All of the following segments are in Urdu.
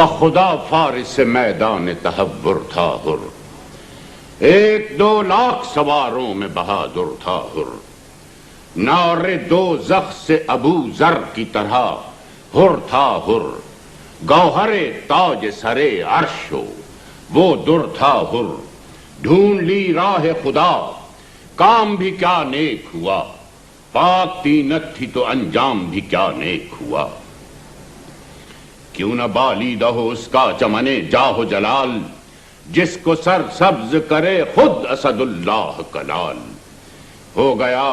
بخدا فارس میدان تحور تھا حر، 1-2 لاکھ سواروں میں بہادر تھا حر، نعرے دوزخ سے ابو ذر کی طرح حر تھا حر، گوہر تاج سرے عرش ہو وہ در تھا حر، ڈھونڈ لی راہ خدا کام بھی کیا نیک ہوا، پاک تینت تھی تو انجام بھی کیا نیک ہوا، کیوں نہ بالیدہ ہو اس کا چمنے جاہ و جلال، جس کو سر سبز کرے خود اسد اللہ کلال، ہو گیا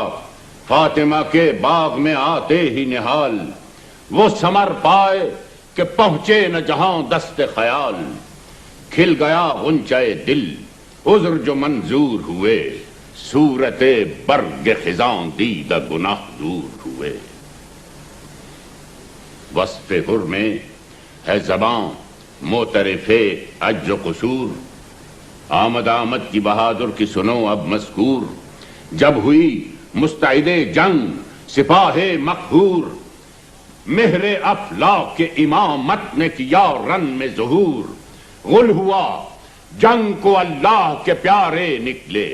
فاطمہ کے باغ میں آتے ہی نہال، وہ ثمر پائے کہ پہنچے نہ جہاں دست خیال، کھل گیا غنچہ دل عذر جو منظور ہوئے، صورت برگ خزاں دیدہ گناہ دور ہوئے، وصف حر میں ہے زباں معترف عجز و قصور، آمد کی بہادر کی سنو اب مذکور، جب ہوئی مستعد جنگ سپاہ مقہور، مہر افلاک کے امامت نے کیا رن میں ظہور، غل ہوا جنگ کو اللہ کے پیارے نکلے،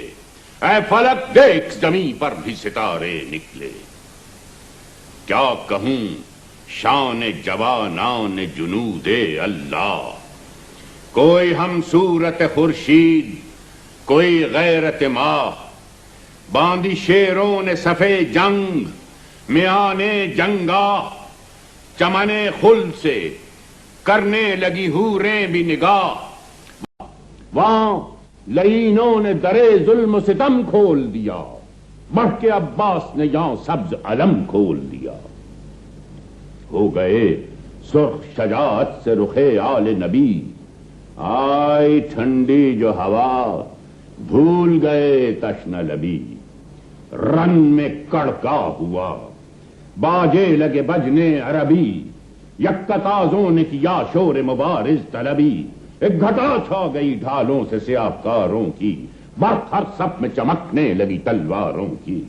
اے فلک دیکھ زمین پر بھی ستارے نکلے، کیا کہوں شان جوانان جنود اللہ، کوئی ہم صورت خورشید کوئی غیرت ماہ، باندھی شیروں نے صفے جنگ میانے جنگاہ، چمنے خل سے کرنے لگی حوریں بھی نگاہ، وہاں لعینوں نے درے ظلم و ستم کھول دیا، بڑھ کے عباس نے یہاں سبز علم کھول دیا، ہو گئے سرخ شجاعت سے رخے آل نبی، آئی ٹھنڈی جو ہوا بھول گئے تشنہ لبی، رن میں کڑکا ہوا باجے لگے بجنے عربی، یکتازوں نے کیا شور مبارز طلبی، ایک گھٹا چھا گئی ڈھالوں سے سیاہ کاروں کی، برق ہر سب میں چمکنے لگی تلواروں کی،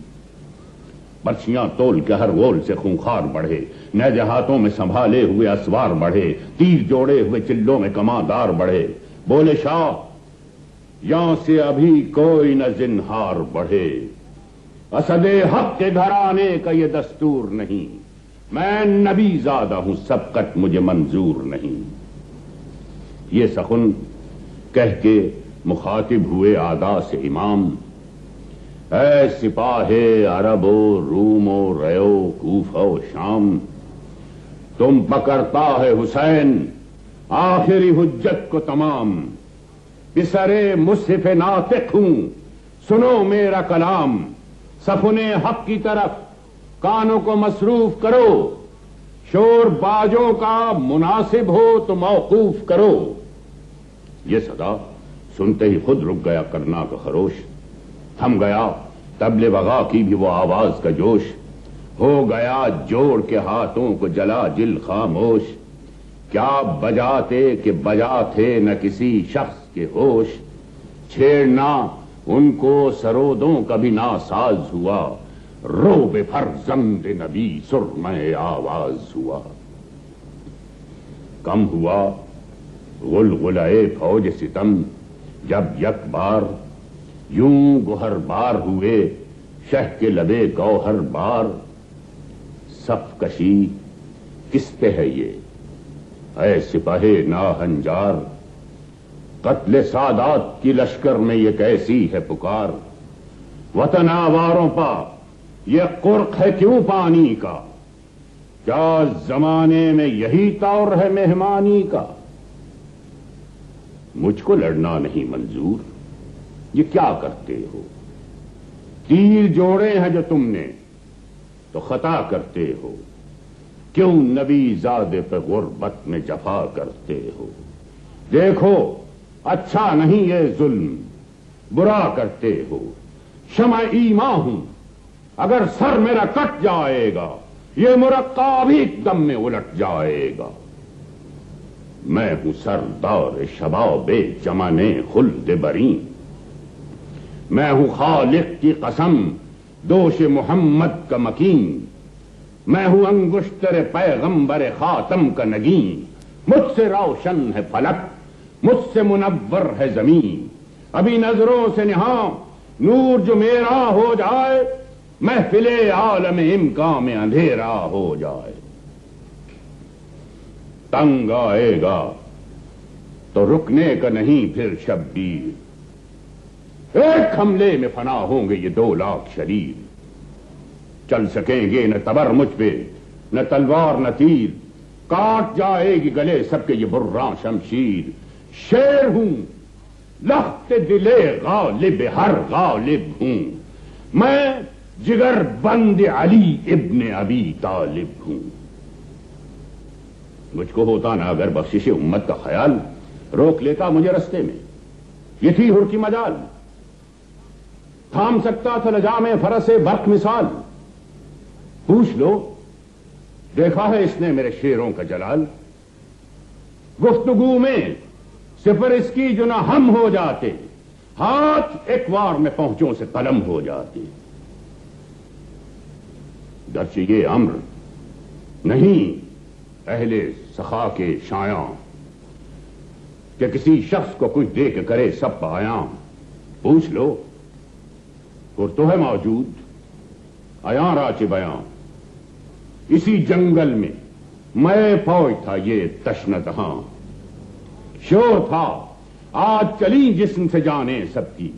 برچیاں تول کے ہر غول سے خونخوار بڑھے، نیزے ہاتھوں میں سنبھالے ہوئے اسوار بڑھے، تیر جوڑے ہوئے چلوں میں کماندار بڑھے، بولے شاہ یہاں سے ابھی کوئی نہ زنہار بڑھے، اسد حق کے گھرانے کا یہ دستور نہیں، میں نبی زادہ ہوں سبقت مجھے منظور نہیں، یہ سخن کہہ کے مخاطب ہوئے آدھا سے امام، اے سپاہ عرب و روم و ریو کوفہ و شام، تم پکڑتا ہے حسین آخری حجت کو تمام، پسرے مصحف ناطق ہوں سنو میرا کلام، سفن حق کی طرف کانوں کو مصروف کرو، شور باجوں کا مناسب ہو تو موقوف کرو، یہ صدا سنتے ہی خود رک گیا کرنا کا خروش، تھم گیا طبل وغا کی بھی وہ آواز کا جوش، ہو گیا جوڑ کے ہاتھوں کو جلا جل خاموش، کیا بجاتے کہ بجا تھے نہ کسی شخص کے ہوش، چھیڑنا ان کو سرودوں کا بھی ناساز ہوا، روب فرزند نبی سرمے آواز ہوا، کم ہوا غلغلے فوج ستم جب یک بار، یوں گوہر بار ہوئے شہ کے لبے گوہر بار، صف کشی کس پہ ہے یہ اے سپاہ ناہنجار، قتل سادات کی لشکر میں یہ کیسی ہے پکار، وطن آواروں پا یہ قرق ہے کیوں پانی کا، کیا زمانے میں یہی طور ہے مہمانی کا، مجھ کو لڑنا نہیں منظور، یہ کیا کرتے ہو، تیر جوڑے ہیں جو تم نے تو خطا کرتے ہو، کیوں نبی زادے پہ غربت میں جفا کرتے ہو، دیکھو اچھا نہیں یہ ظلم برا کرتے ہو، شمع ایماں ہوں اگر سر میرا کٹ جائے گا، یہ مرقع بھی ایک دم میں الٹ جائے گا، میں ہوں سردار شباب چمن خلد بریں، میں ہوں خالق کی قسم دوش محمد کا مکین، میں ہوں انگشتر پیغمبر خاتم کا نگین، مجھ سے روشن ہے فلک، مجھ سے منور ہے زمین، ابھی نظروں سے نہاں نور جو میرا ہو جائے، محفل عالم امکان میں اندھیرا ہو جائے۔ تنگ آئے گا تو رکنے کا نہیں پھر شبیر، ایک حملے میں فنا ہوں گے یہ 2 لاکھ شریر، چل سکیں گے نہ تبر مجھ پہ نہ تلوار نہ تیر، کاٹ جائے گی گلے سب کے یہ براں شمشیر، شیر ہوں لخت دلے غالب ہر غالب ہوں، میں جگر بند علی ابن ابی طالب ہوں۔ مجھ کو ہوتا نا اگر بخشش امت کا خیال، روک لیتا مجھے رستے میں، یہ تھی ہر کی مجال، تھام سکتا تھا لجام فرس برق مثال، پوچھ لو دیکھا ہے اس نے میرے شیروں کا جلال، گفتگو میں صفر اس کی جو نہ ہم ہو جاتے، ہاتھ ایک وار میں پہنچوں سے قلم ہو جاتے، گرچہ یہ امر نہیں اہل سخا کے شایاں کہ کسی شخص کو کچھ دے کے کرے سب پایاں، پوچھ لو اور تو ہے موجود عیاں راچ بیاں، اسی جنگل میں فوج تھا یہ تشنتہاں، شور تھا آج چلی جسم سے جانیں سب کی،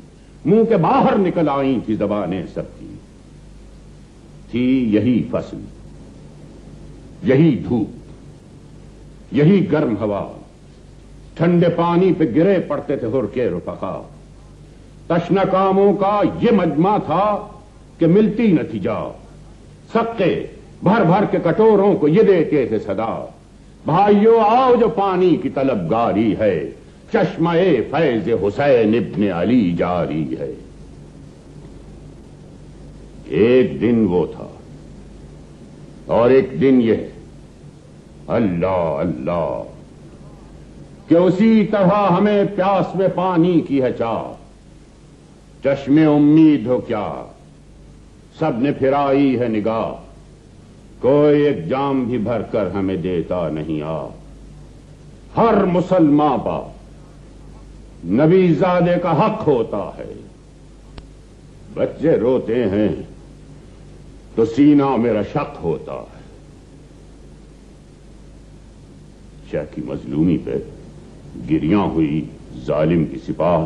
منہ کے باہر نکل آئی تھی زبانیں سب کی، تھی یہی فصل یہی دھوپ یہی گرم ہوا، ٹھنڈے پانی پہ گرے پڑتے تھے ہر کے رفقا، تشنہ کاموں کا یہ مجمع تھا کہ ملتی نہ تھی جا، سقے بھر بھر کے کٹوروں کو یہ دیتے تھے صدا، بھائیو آؤ جو پانی کی طلب گاری ہے، چشمہ فیض حسین ابن علی جاری ہے۔ ایک دن وہ تھا اور ایک دن یہ، اللہ اللہ کہ اسی طرح ہمیں پیاس میں پانی کی ہے چاہ، چشمے امید ہو کیا سب نے پھرائی ہے نگاہ، کوئی ایک جام بھی بھر کر ہمیں دیتا نہیں آ، ہر مسلمان پا نبی زادے کا حق ہوتا ہے، بچے روتے ہیں تو سینہ میرا شق ہوتا ہے۔ شاہ کی مظلومی پہ گریاں ہوئی ظالم کی سپاہ،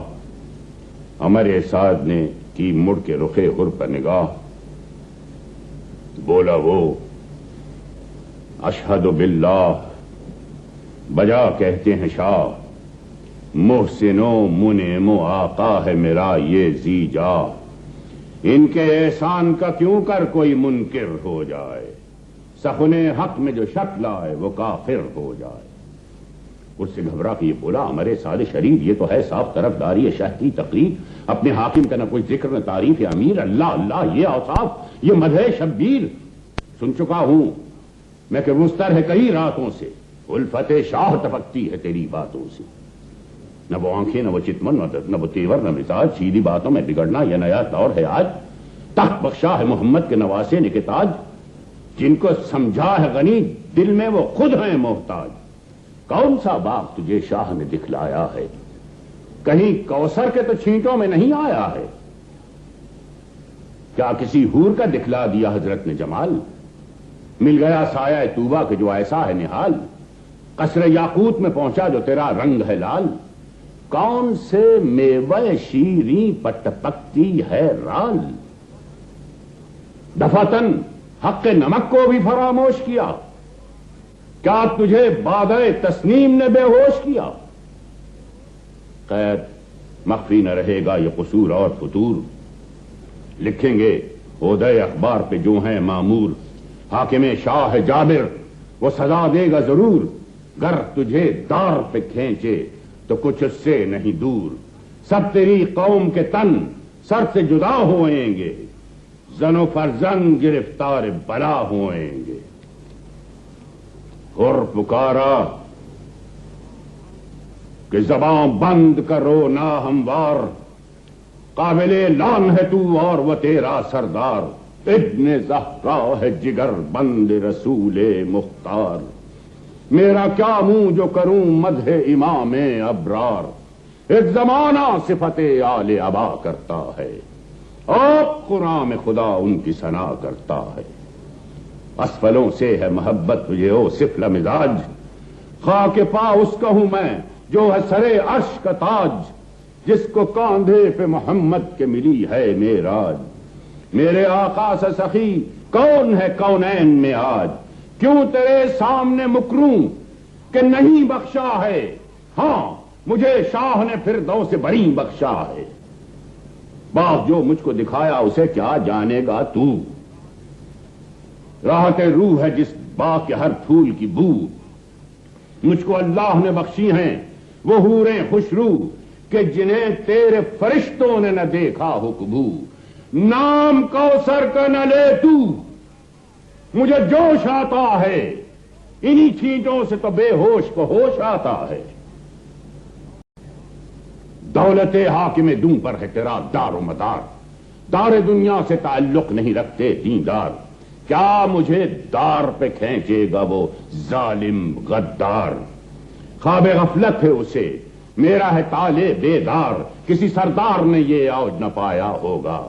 امر اعصاد نے کی مڑ کے رخے حر پر نگاہ، بولا وہ اشہد باللہ، بجا کہتے ہیں شاہ، محسن و منعم و آقا ہے میرا یہ ذی جاہ، ان کے احسان کا کیوں کر کوئی منکر ہو جائے، سخن حق میں جو شک لائے وہ کافر ہو جائے۔ اس سے گھبرا کے یہ بولا امر سعد شریف، یہ تو ہے صاف طرفداری شاہ کی تقریر، اپنے حاکم کا نہ کوئی ذکر نہ تعریف، امیر اللہ اللہ یہ اوصاف، یہ مدح شبیر سن چکا ہوں میں کہ مستر ہے کئی راتوں سے، الفت شاہ ٹپکتی ہے تیری باتوں سے، نہ وہ آنکھیں نہ وہ چتمن نہ وہ تیور نہ مزاج، سیدھی باتوں میں بگڑنا یہ نیا دور ہے آج، تخت بخشا ہے محمد کے نواسے نے کے تاج، جن کو سمجھا ہے غنی دل میں وہ خود ہیں محتاج، کون سا باغ تجھے شاہ نے دکھلایا ہے، کہیں کوثر کے تو چھینٹوں میں نہیں آیا ہے، کیا کسی حور کا دکھلا دیا حضرت نے جمال، مل گیا سایہ طوبہ کے جو ایسا ہے نحال، قصر یاقوت میں پہنچا جو تیرا رنگ ہے لال، کون سے میوہ شیریں پٹ پکتی ہے رال، دفعتن حق نمک کو بھی فراموش کیا، کیا تجھے بادہ تسنیم نے بے ہوش کیا، خیر مخفی نہ رہے گا یہ قصور اور فتور، لکھیں گے عہدۂ اخبار پہ جو ہیں مامور، حاکم شاہ جابر وہ سزا دے گا ضرور، گر تجھے دار پہ کھینچے تو کچھ اس سے نہیں دور، سب تیری قوم کے تن سر سے جدا ہوئیں گے، زن و فرزند گرفتار بلا ہوئیں گے۔ اور پکارا کہ زباں بند کرو نا ہموار، قابل لان ہے تو اور وہ تیرا سردار، ابن زہرا ہے جگر بند رسول مختار، میرا کیا منہ جو کروں مدح امام ابرار، ایک زمانہ صفت آل ابا کرتا ہے، آپ قرآن میں خدا ان کی ثنا کرتا ہے۔ اسفلوں سے ہے محبت تجھے او سفل مزاج، خاک پا اس کا ہوں میں جو ہے سرے عرش کا تاج، جس کو کاندھے پہ محمد کے ملی ہے معراج۔ میرے آقا سے سخی کون ہے کونین میں آج، کیوں تیرے سامنے مکروں کہ نہیں بخشا ہے، ہاں مجھے شاہ نے فردوس سے بڑی بخشا ہے۔ باپ جو مجھ کو دکھایا اسے کیا جانے گا تو، راحت روح ہے جس باغ کے ہر پھول کی بو، مجھ کو اللہ نے بخشی ہیں وہ حوریں خوشرو کہ جنہیں تیرے فرشتوں نے نہ دیکھا ہو کبو۔ نام کوثر کا نہ لے تو، مجھے جوش آتا ہے، انہی چیزوں سے تو بے ہوش کو ہوش آتا ہے۔ دولت حاکم دوں پر ہے تیرا دار و مدار، دار دنیا سے تعلق نہیں رکھتے دیندار، کیا مجھے دار پہ کھینچے گا وہ ظالم غدار۔ خواب غفلت ہے اسے، میرا ہے تالے بیدار، کسی سردار نے یہ اوج نہ پایا ہوگا،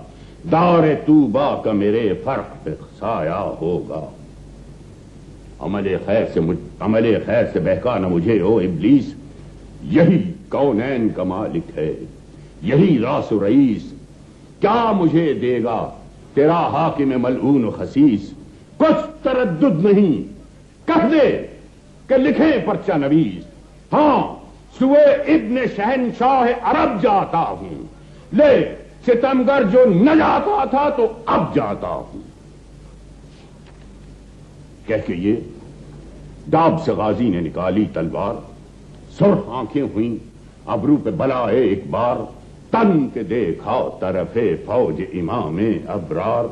دار توبہ کا میرے فرق پہ سایہ ہوگا۔ عمل خیر سے بہکا نہ مجھے او ابلیس، یہی کونین کا مالک ہے، یہی راس و رئیس، کیا مجھے دے گا تیرا حاکم ملعون و خسیس۔ کچھ تردد نہیں، کہہ دے کہ لکھیں پرچہ نویس، ہاں سوئے ابن شہنشاہ عرب جاتا ہوں، لے ستمگر جو نہ جاتا تھا تو اب جاتا ہوں۔ کہہ کے یہ ڈاب سے غازی نے نکالی تلوار، سرخ آنکھیں ہوئیں ابرو پہ بلائے ایک بار، تن کے دیکھا طرف فوج امام ابرار،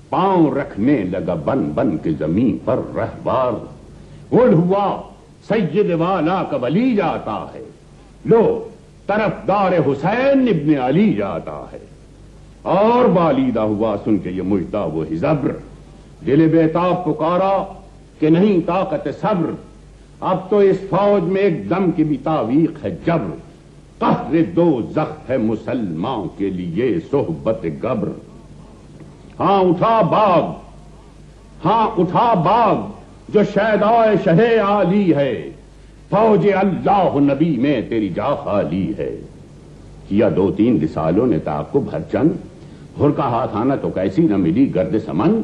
پاؤں رکھنے لگا بن بن کے زمین پر رہبار، گل ہوا سید والا کا ولی جاتا ہے، لو طرفدار حسین ابن علی جاتا ہے، اور بالیدہ ہوا سن کے یہ مجدہ وہ حزبر، دل بیتاب پکارا کہ نہیں طاقت صبر، اب تو اس فوج میں ایک دم کی بھی تعویق ہے جبر، قہر دو زخم ہے مسلمان کے لیے صحبت گبر۔ ہاں اٹھا باغ جو شیدائے شہ عالی ہے، فوج اللہ نبی میں تیری جا خالی ہے۔ کیا دو تین رسالوں نے تعاقب ہر چند، ہر کا ہاتھ آنا تو کیسی نہ ملی گرد سمن،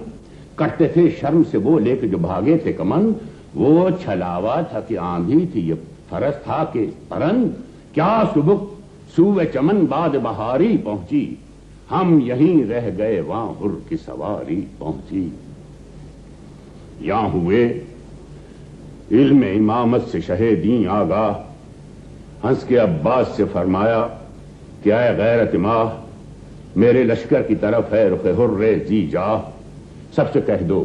کرتے تھے شرم سے وہ لے کے جو بھاگے تھے کمن، وہ چھلاوا تھا کہ آندھی تھی یہ فرس تھا کہ پرند، کیا سبک سوئے چمن بعد بہاری پہنچی، ہم یہیں رہ گئے وہاں ہر کی سواری پہنچی۔ یہاں ہوئے علم امامت سے شہیدیں آگاہ، ہنس کے عباس سے فرمایا کہ اے غیرت ماہ، میرے لشکر کی طرف ہے رخ حر زی جاہ، سب سے کہہ دو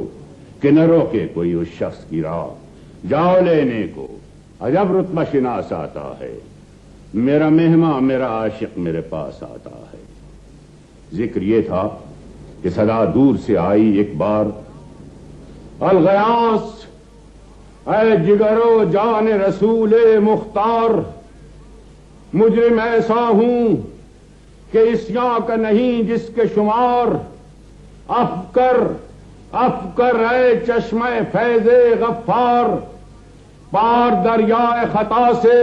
کہ نہ روکے کوئی اس شخص کی راہ، جاؤ لینے کو عجب رتبہ شناس آتا ہے، میرا مہماں میرا عاشق میرے پاس آتا ہے۔ ذکر یہ تھا کہ صدا دور سے آئی ایک بار، الغیاس اے جگرو جان رسول مختار، مجرم ایسا ہوں کہ اسیاں کا نہیں جس کے شمار، افکر اے چشمہ فیض غفار، پار دریائے خطا سے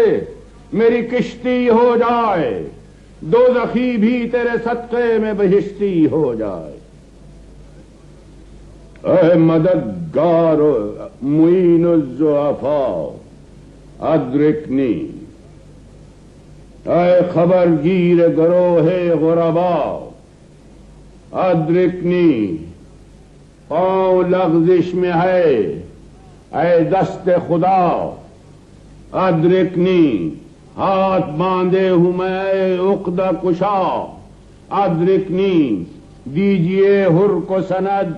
میری کشتی ہو جائے، دوزخی بھی تیرے صدقے میں بہشتی ہو جائے۔ اے مددگار معین الضعفاء ادرکنی، اے خبرگیر گروہ غرباء ادرکنی، پاؤں لغزش میں ہے اے دست خدا ادرکنی، ہاتھ باندھے ہوں میں عقدہ کشا ادرکنی، دیجئے حر کو سند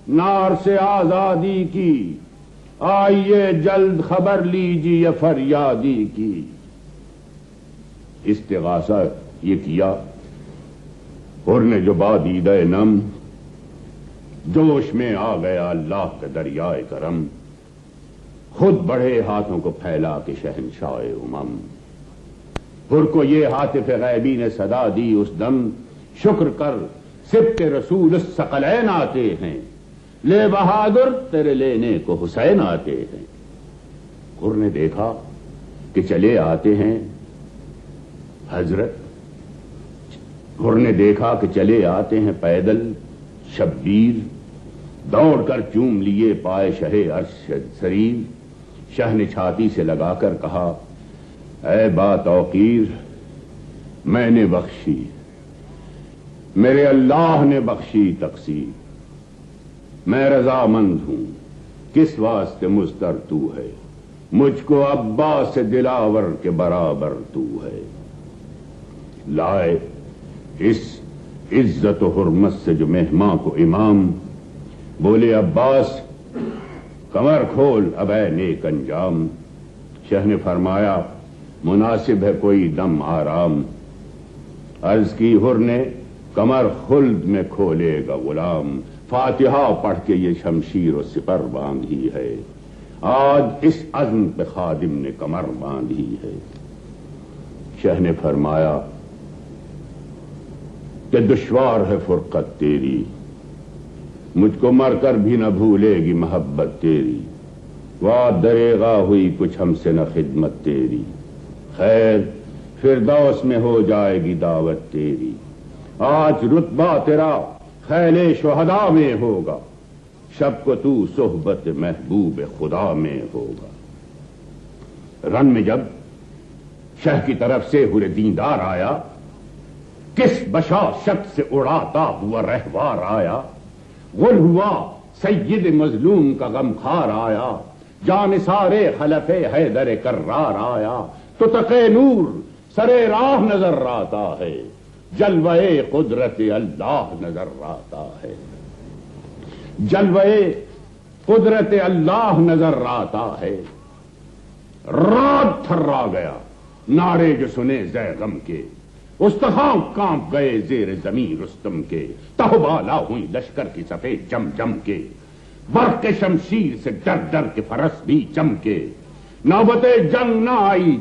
نار سے آزادی کی، آئیے جلد خبر لیجیے فریادی کی۔ استغاثہ یہ کیا، حر نے جو بادیدہ نم، جوش میں آ گیا اللہ کا دریائے کرم، خود بڑھے ہاتھوں کو پھیلا کے شہنشاہ امم، حر کو یہ ہاتف غیبی نے صدا دی اس دم، شکر کر سبط رسول الثقلین آتے ہیں، لے بہادر تیرے لینے کو حسین آتے ہیں۔ حر نے دیکھا کہ چلے آتے ہیں حضرت، حر نے دیکھا کہ چلے آتے ہیں پیدل شبیر، دوڑ کر چوم لیے پائے شہ عرش سریر، شہ نے چھاتی سے لگا کر کہا اے با توقیر میں نے بخشی، میرے اللہ نے بخشی تقصیر، میں رضامند ہوں کس واسطے مضطر تو ہے، مجھ کو عباس سے دلاور کے برابر تو ہے۔ لائے اس عزت و حرمت سے جو مہماں کو امام، بولے عباس کمر کھول اب اے نیک انجام، شہ نے فرمایا مناسب ہے کوئی دم آرام، عرض کی حر نے کمر خلد میں کھولے گا غلام، فاتحہ پڑھ کے یہ شمشیر و سپر باندھی ہے، آج اس عزم پہ خادم نے کمر باندھی ہے۔ شہ نے فرمایا کہ دشوار ہے فرقت تیری، مجھ کو مر کر بھی نہ بھولے گی محبت تیری، واہ دریغا ہوئی کچھ ہم سے نہ خدمت تیری، خیر فردوس میں ہو جائے گی دعوت تیری، آج رتبہ تیرا خیل شہداء میں ہوگا، شب کو تو صحبت محبوب خدا میں ہوگا۔ رن میں جب شہ کی طرف سے حر دیندار آیا، کس بشاشت سے اڑاتا ہوا رہوار آیا، غل ہوا سید مظلوم کا غمخوار آیا، جانثار خلف حیدر کرار آیا، تو تقے نور سرے راہ نظر آتا ہے، جلوہ قدرت اللہ نظر آتا ہے، جلوہ قدرت اللہ نظر آتا ہے۔ رات تھرا گیا نعرے جو سنے زے غم کے، استخوان کانپ گئے زیر زمین رستم کے، تہبالا ہوئی لشکر کی صفیں جم جم کے، برق شمشیر سے ڈر ڈر کے فرس بھی چمکے، نوبت جنگ نہ آئی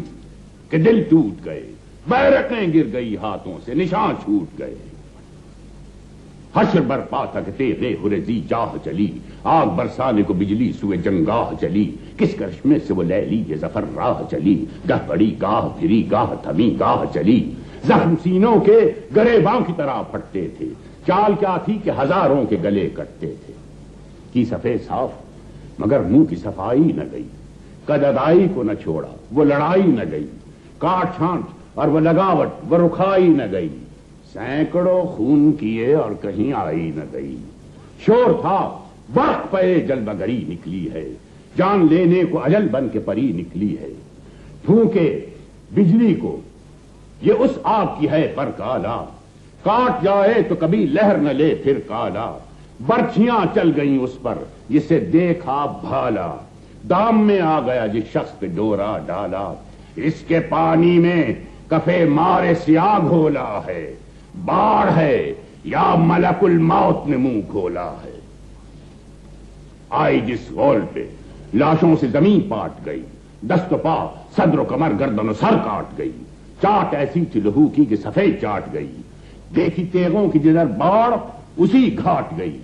کہ دل ٹوٹ گئے، بیرقیں گر گئی ہاتھوں سے نشان چھوٹ گئے، حشر برپا تھا کہ تیغے حرزی جاہ چلی، آگ برسانے کو بجلی سوئے جنگاہ چلی، کس کرشمے سے وہ لیلی یہ ظفر راہ چلی، گاہ بڑی گاہ پھری گاہ تھمی گاہ چلی، زخم سینوں کے گریباں کی طرح پھٹتے تھے، چال کیا تھی کہ ہزاروں کے گلے کٹتے تھے، کی صفے صاف مگر منہ کی صفائی نہ گئی، قد ادائی کو نہ چھوڑا وہ لڑائی نہ گئی، کاٹ چھانٹ اور وہ لگاوٹ وہ رکھائی نہ گئی، سینکڑوں خون کیے اور کہیں آئی نہ گئی، شور تھا برق پہ جلوہ گری نکلی ہے، جان لینے کو اجل بن کے پری نکلی ہے، پھونکے بجلی کو یہ اس آگ کی ہے پر کالا، کاٹ جائے تو کبھی لہر نہ لے پھر کالا، برچھیاں چل گئیں اس پر جسے دیکھا بھالا، دام میں آ گیا جس شخص پہ ڈورا ڈالا، اس کے پانی میں کفے مارے سیاہ گھولا ہے، باڑ ہے یا ملک الموت نے منہ کھولا ہے، آئی جس غول پہ لاشوں سے زمین پاٹ گئی، دست و پا صدر و کمر گردن و سر کاٹ گئی، چاٹ ایسی تھی لہو کی کہ سفید چاٹ گئی، دیکھی تیغوں کی جدھر باڑ اسی گھاٹ گئی،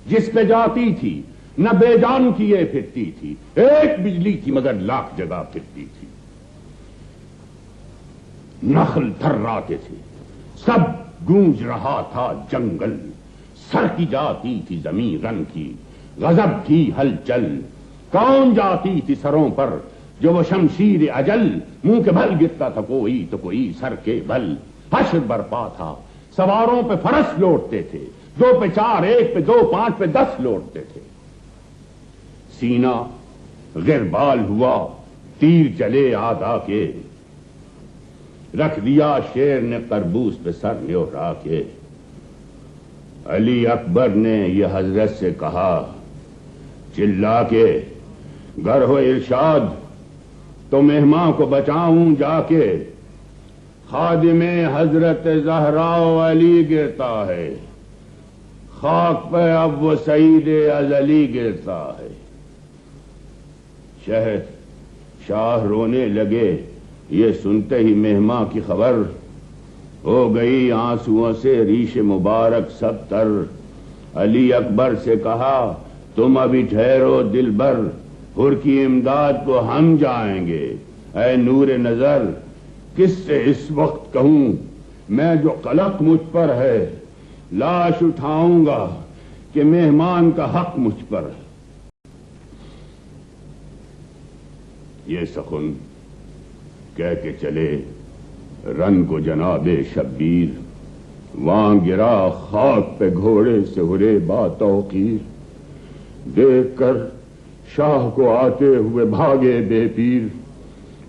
جس پہ جاتی تھی نہ بے جان کیے پھرتی تھی، ایک بجلی تھی مگر لاکھ جگہ پھرتی تھی، نخل تھراتے تھے سب گونج رہا تھا جنگل، سر کی جاتی تھی زمین رن کی، غضب تھی ہلچل، کون جاتی تھی سروں پر جو وہ شمشیر اجل، منہ کے بھل گرتا تھا کوئی تو کوئی سر کے بل، حشر برپا تھا سواروں پہ فرس لوٹتے تھے، 2 پہ 4 1 پہ 2 5 پہ 10 لوٹتے تھے، سینہ غربال ہوا تیر چلے آدھا کے، رکھ دیا شیر نے قربوس پہ سر نیورا کے، علی اکبر نے یہ حضرت سے کہا چلا کے گر ہو ارشاد تو مہمان کو بچاؤں جا کے، خادم حضرت زہرا علی گرتا ہے، خاک پہ اب وہ سعید ازلی گرتا ہے، شاہ رونے لگے، یہ سنتے ہی مہماں کی خبر، ہو گئی آنسوؤں سے ریش مبارک سب تر۔ علی اکبر سے کہا تم ابھی ٹھہرو دلبر، حر کی امداد کو ہم جائیں گے۔ اے نور نظر کس سے اس وقت کہوں، میں جو قلق مجھ پر ہے، لاش اٹھاؤں گا کہ مہمان کا حق مجھ پر ہے۔ یہ سخن کہہ کے چلے رن کو جناب شبیر، وہاں گرا خاک پہ گھوڑے سے ہرے با توقیر۔ دیکھ کر شاہ کو آتے ہوئے بھاگے بے پیر،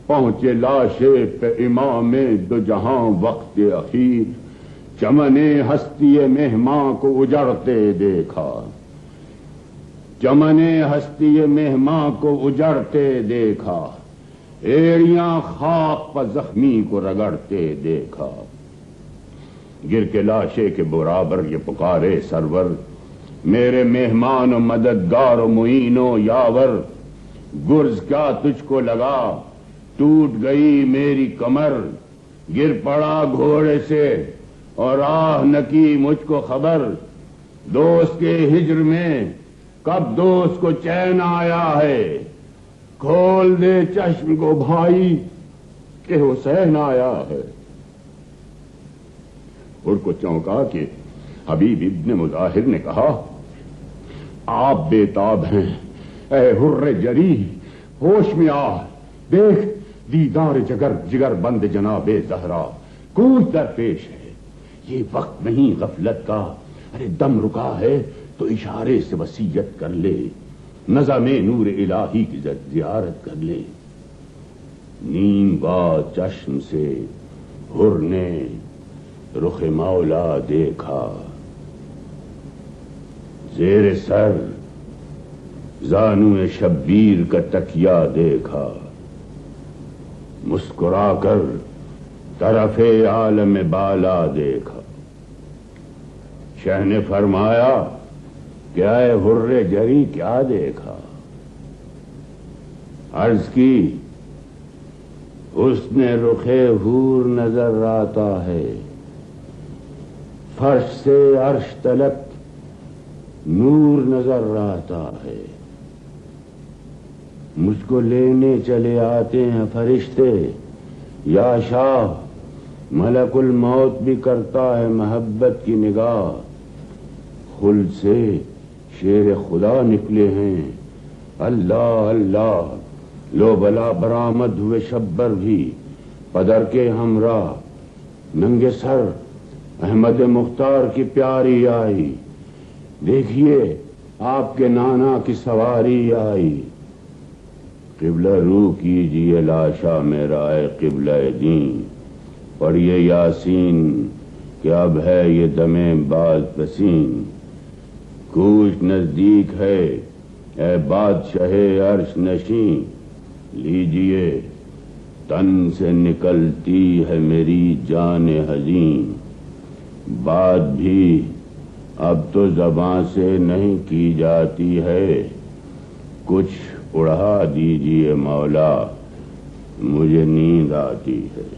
پہنچے لاشے پہ امام دو جہاں وقت اخیر۔ چمن ہستی مہماں کو اجڑتے دیکھا، چمن ہستی مہماں کو اجڑتے دیکھا، ایڑیاں خاک پر زخمی کو رگڑتے دیکھا۔ گر کے لاشے کے برابر یہ پکارے سرور، میرے مہمان و مددگار و معین و یاور۔ گرز کیا تجھ کو لگا، ٹوٹ گئی میری کمر، گر پڑا گھوڑے سے اور آہ نکی مجھ کو خبر۔ دوست کے ہجر میں کب دوست کو چین آیا ہے، کھول دے چشم کو بھائی کہ حسین آیا ہے۔ حر کو چونکا کہ حبیب ابن مظاہر نے کہا آپ بے تاب ہیں، اے حر جری ہوش میں آ، دیکھ دیدار جگر بند جناب زہرا کوچ در پیش ہے۔ یہ وقت نہیں غفلت کا، ارے دم رکا ہے تو اشارے سے وصیت کر لے، نظم نور الہی کی زیارت کر لے۔ نیم با چشم سے حر نے رخ مولا دیکھا، زیر سر زانو شبیر کا تکیہ دیکھا، مسکرا کر طرف عالم بالا دیکھا۔ شاہ نے فرمایا کہ اے حر جری کیا دیکھا؟ عرض کی حسن رخ حور نظر آتا ہے، فرش سے عرش تلک نور نظر آتا ہے۔ مجھ کو لینے چلے آتے ہیں فرشتے، یا شاہ ملک الموت بھی کرتا ہے محبت کی نگاہ۔ خلد سے شیر خدا نکلے ہیں، اللہ اللہ لو بلا برآمد ہوئے شبر بھی پدر کے ہمراہ۔ ننگے سر احمد مختار کی پیاری آئی، دیکھیے آپ کے نانا کی سواری آئی۔ قبلہ رو کیجئے لاشا میرا اے قبلہ دین، پڑھیے یاسین کہ اب ہے یہ دم باز پسین۔ کوچ نزدیک ہے اے بادشاہ عرش نشین، لیجئے تن سے نکلتی ہے میری جان حزین۔ بات بھی اب تو زباں سے نہیں کی جاتی ہے، کچھ اڑا دیجئے مولا مجھے نیند آتی ہے۔